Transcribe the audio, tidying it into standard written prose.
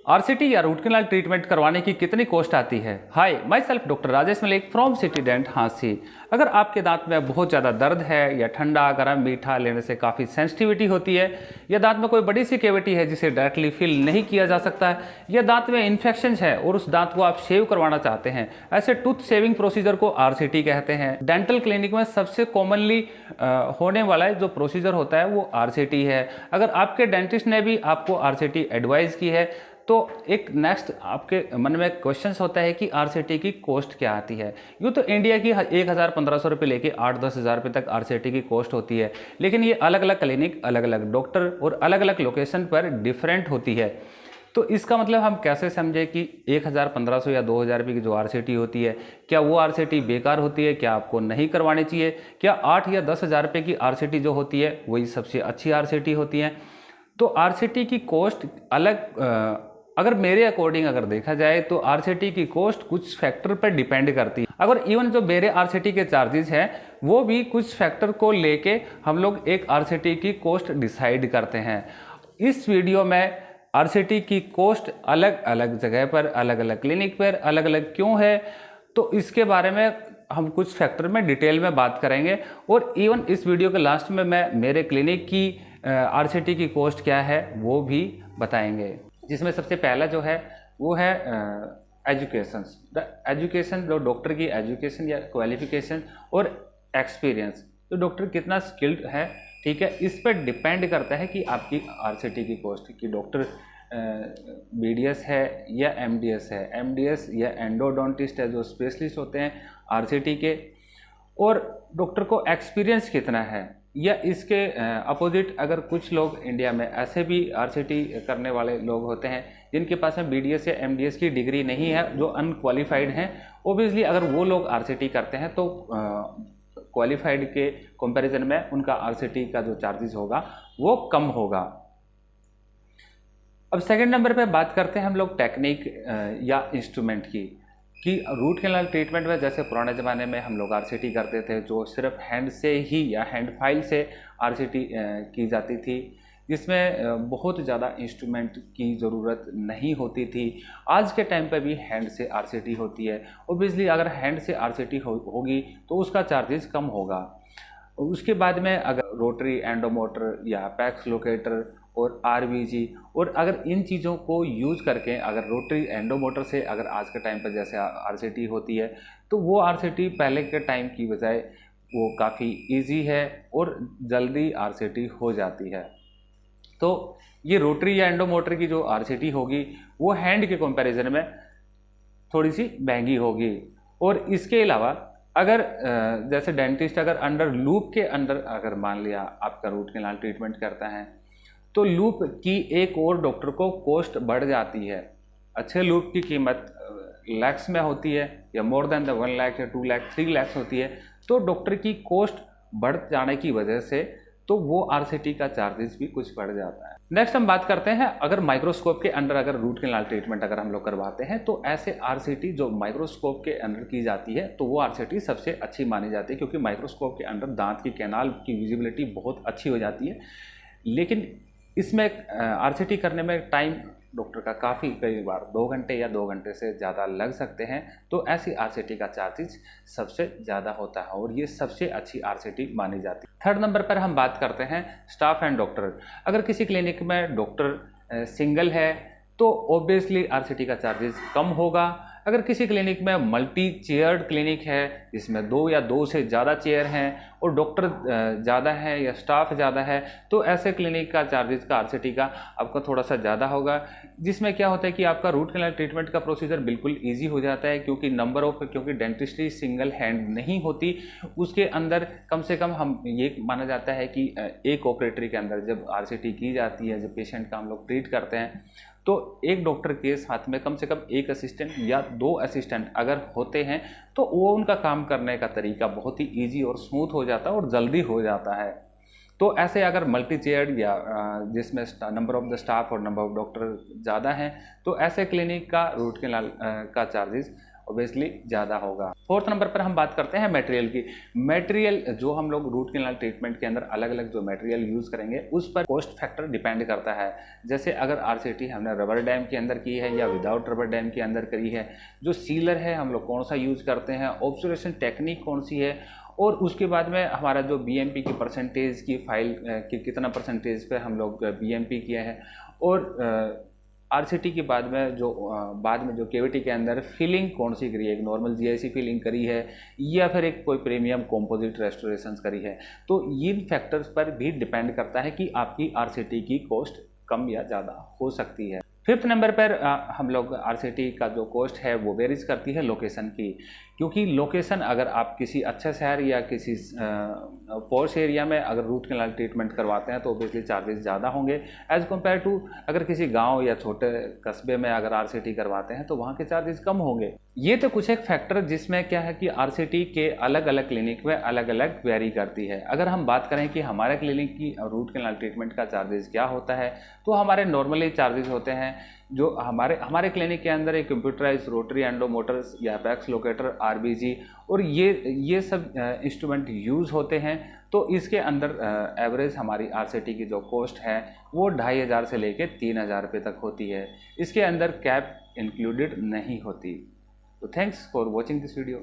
RCT या root canal treatment करवाने की कितनी कॉस्ट आती है? Hi, myself doctor Rajesh Malik from city dent Hansi. अगर आपके दांत में बहुत ज़्यादा दर्द है या ठंडा गर्म मीठा लेने से काफ़ी सेंसिटिविटी होती है, या दांत में कोई बड़ी सी कैविटी है जिसे डायरेक्टली फिल नहीं किया जा सकता है, या दांत में इन्फेक्शन है और उस दांत को आप शेव करवाना चाहते हैं, ऐसे टूथ शेविंग प्रोसीजर को आरसीटी कहते हैं। डेंटल क्लिनिक में सबसे कॉमनली होने वाला जो प्रोसीजर होता है वो आरसीटी है। अगर आपके डेंटिस्ट ने भी आपको आरसीटी एडवाइस की है तो एक नेक्स्ट आपके मन में क्वेश्चन होता है कि आरसीटी की कॉस्ट क्या आती है। यूँ तो इंडिया की 1,000-1,500 रुपये लेके 8-10 हज़ार रुपये तक आरसीटी की कॉस्ट होती है, लेकिन ये अलग अलग क्लिनिक, अलग अलग डॉक्टर और अलग अलग लोकेशन पर डिफरेंट होती है। तो इसका मतलब हम कैसे समझे कि 1,000-1,500 या 2,000 रुपये की जो आरसीटी होती है, क्या वो आरसीटी बेकार होती है? क्या आपको नहीं करवानी चाहिए? क्या 8 या 10 हज़ार रुपये की आरसीटी जो होती है वही सबसे अच्छी आरसीटी होती है? तो आरसीटी की कॉस्ट अलग अगर मेरे अकॉर्डिंग अगर देखा जाए तो आरसीटी की कॉस्ट कुछ फैक्टर पर डिपेंड करती है। अगर इवन जो मेरे आरसीटी के चार्जेस हैं वो भी कुछ फैक्टर को लेके हम लोग एक आरसीटी की कॉस्ट डिसाइड करते हैं। इस वीडियो में आरसीटी की कॉस्ट अलग अलग जगह पर, अलग अलग क्लिनिक पर अलग अलग क्यों है, तो इसके बारे में हम कुछ फैक्टर में डिटेल में बात करेंगे। और इवन इस वीडियो के लास्ट में मैं मेरे क्लिनिक की आरसीटी की कॉस्ट क्या है वो भी बताएंगे, जिसमें सबसे पहला जो है वो है एजुकेशन। एजुकेशन, जो डॉक्टर की एजुकेशन या क्वालिफिकेशन और एक्सपीरियंस, तो डॉक्टर कितना स्किल्ड है, ठीक है, इस पर डिपेंड करता है कि आपकी आरसीटी की कॉस्ट की डॉक्टर बीडीएस है या एमडीएस है। एमडीएस या एंडोडोंटिस्ट है जो स्पेशलिस्ट होते हैं आरसीटी के, और डॉक्टर को एक्सपीरियंस कितना है, या इसके अपोजिट अगर कुछ लोग इंडिया में ऐसे भी आरसीटी करने वाले लोग होते हैं जिनके पास में बीडीएस या एमडीएस की डिग्री नहीं है, जो अनक्वालिफाइड हैं, ओबियसली अगर वो लोग आरसीटी करते हैं तो क्वालिफाइड के कंपैरिजन में उनका आरसीटी का जो चार्जेस होगा वो कम होगा। अब सेकंड नंबर पे बात करते हैं हम लोग टेक्निक या इंस्ट्रूमेंट की, कि रूट कैनाल ट्रीटमेंट में जैसे पुराने ज़माने में हम लोग आरसीटी करते थे जो सिर्फ हैंड से ही या हैंड फाइल से आरसीटी की जाती थी, जिसमें बहुत ज़्यादा इंस्ट्रूमेंट की ज़रूरत नहीं होती थी। आज के टाइम पर भी हैंड से आरसीटी होती है। ओबियसली अगर हैंड से आरसीटी होगी तो उसका चार्जेस कम होगा। उसके बाद में अगर रोटरी एंडोमोटर या पैक्स लोकेटर और आरबीजी, और अगर इन चीज़ों को यूज़ करके अगर रोटरी एंडोमोटर से अगर आज के टाइम पर जैसे आरसीटी होती है तो वो आरसीटी पहले के टाइम की बजाय वो काफ़ी इजी है और जल्दी आरसीटी हो जाती है। तो ये रोटरी या एंडोमोटर की जो आरसीटी होगी वो हैंड के कंपैरिजन में थोड़ी सी महंगी होगी। और इसके अलावा अगर जैसे डेंटिस्ट अगर अंडर लूप के अंदर अगर मान लिया आपका रूट कैनाल ट्रीटमेंट करता है तो लूप की एक और डॉक्टर को कॉस्ट बढ़ जाती है। अच्छे लूप की कीमत लैक्स में होती है, या मोर देन द 1 लाख या 2 लाख 3 लाख होती है, तो डॉक्टर की कॉस्ट बढ़ जाने की वजह से तो वो आरसीटी का चार्जेस भी कुछ बढ़ जाता है। नेक्स्ट हम बात करते हैं अगर माइक्रोस्कोप के अंदर अगर रूट कैनाल ट्रीटमेंट अगर हम लोग करवाते हैं तो ऐसे आरसीटी जो माइक्रोस्कोप के अंदर की जाती है तो वो आरसीटी सबसे अच्छी मानी जाती है, क्योंकि माइक्रोस्कोप के अंदर दांत की कैनाल की विजिबिलिटी बहुत अच्छी हो जाती है। लेकिन इसमें आरसीटी करने में टाइम डॉक्टर का काफ़ी, कई बार 2 घंटे या 2 घंटे से ज़्यादा लग सकते हैं, तो ऐसी आरसीटी का चार्जेस सबसे ज़्यादा होता है और ये सबसे अच्छी आरसीटी मानी जाती है। थर्ड नंबर पर हम बात करते हैं स्टाफ एंड डॉक्टर। अगर किसी क्लिनिक में डॉक्टर सिंगल है तो ऑब्वियसली आरसीटी का चार्जेस कम होगा। अगर किसी क्लिनिक में मल्टी चेयर्ड क्लिनिक है जिसमें 2 या 2 से ज़्यादा चेयर हैं और डॉक्टर ज़्यादा है या स्टाफ ज़्यादा है, तो ऐसे क्लिनिक का चार्जेस का आरसीटी का आपका थोड़ा सा ज़्यादा होगा। जिसमें क्या होता है कि आपका रूट कैनाल ट्रीटमेंट का प्रोसीजर बिल्कुल ईजी हो जाता है, क्योंकि डेंटिस्ट्री सिंगल हैंड नहीं होती, उसके अंदर कम से कम हम ये माना जाता है कि एक ऑपरेटरी के अंदर जब आरसीटी की जाती है, जब पेशेंट का हम लोग ट्रीट करते हैं, तो एक डॉक्टर के साथ में कम से कम एक असिस्टेंट या 2 असिस्टेंट अगर होते हैं तो वो उनका काम करने का तरीका बहुत ही इजी और स्मूथ हो जाता है और जल्दी हो जाता है। तो ऐसे अगर मल्टी चेयर्ड या जिसमें नंबर ऑफ द स्टाफ और नंबर ऑफ डॉक्टर ज़्यादा हैं तो ऐसे क्लिनिक का रूट कैनाल का चार्जेस ओबियसली ज़्यादा होगा। फोर्थ नंबर पर हम बात करते हैं मटेरियल की। मटेरियल जो हम लोग रूट कैनाल ट्रीटमेंट के अंदर अलग अलग जो मटेरियल यूज़ करेंगे उस पर कॉस्ट फैक्टर डिपेंड करता है। जैसे अगर आरसीटी हमने रबर डैम के अंदर की है या विदाउट रबर डैम के अंदर करी है, जो सीलर है हम लोग कौन सा यूज़ करते हैं, ऑब्जर्वेशन टेक्निक कौन सी है, और उसके बाद में हमारा जो बीएमपी की परसेंटेज की फाइल की कितना परसेंटेज पे हम लोग बीएमपी किए हैं, और आरसीटी के बाद में जो केविटी के अंदर फिलिंग कौन सी करी है, एक नॉर्मल जीआईसी फिलिंग करी है या फिर एक कोई प्रीमियम कॉम्पोजिट रेस्टोरेशन करी है। तो इन फैक्टर्स पर भी डिपेंड करता है कि आपकी आरसीटी की कॉस्ट कम या ज़्यादा हो सकती है। फिफ्थ नंबर पर हम लोग आरसीटी का जो कॉस्ट है वो वेरीज करती है लोकेशन की, क्योंकि लोकेशन अगर आप किसी अच्छे शहर या किसी पॉश एरिया में अगर रूट कैनाल ट्रीटमेंट करवाते हैं तो ओबियसली चार्जेस ज़्यादा होंगे एज़ कम्पेयर टू अगर किसी गांव या छोटे कस्बे में अगर आरसीटी करवाते हैं तो वहाँ के चार्जेस कम होंगे। ये तो कुछ एक फैक्टर जिसमें क्या है कि आरसीटी के अलग अलग क्लिनिक में अलग अलग वेरी करती है। अगर हम बात करें कि हमारे क्लिनिक की रूट कैनाल ट्रीटमेंट का चार्जेस क्या होता है, तो हमारे नॉर्मली चार्जेस होते हैं जो हमारे क्लिनिक के अंदर एक कंप्यूटराइज रोटरी एंडोमोटर्स या अपेक्स लोकेटर आरबीजी और ये सब इंस्ट्रूमेंट यूज़ होते हैं। तो इसके अंदर एवरेज हमारी आरसीटी की जो कॉस्ट है वो 2500 से लेके 3000 रुपये तक होती है। इसके अंदर कैप इंक्लूडेड नहीं होती। तो thanks for watching this video.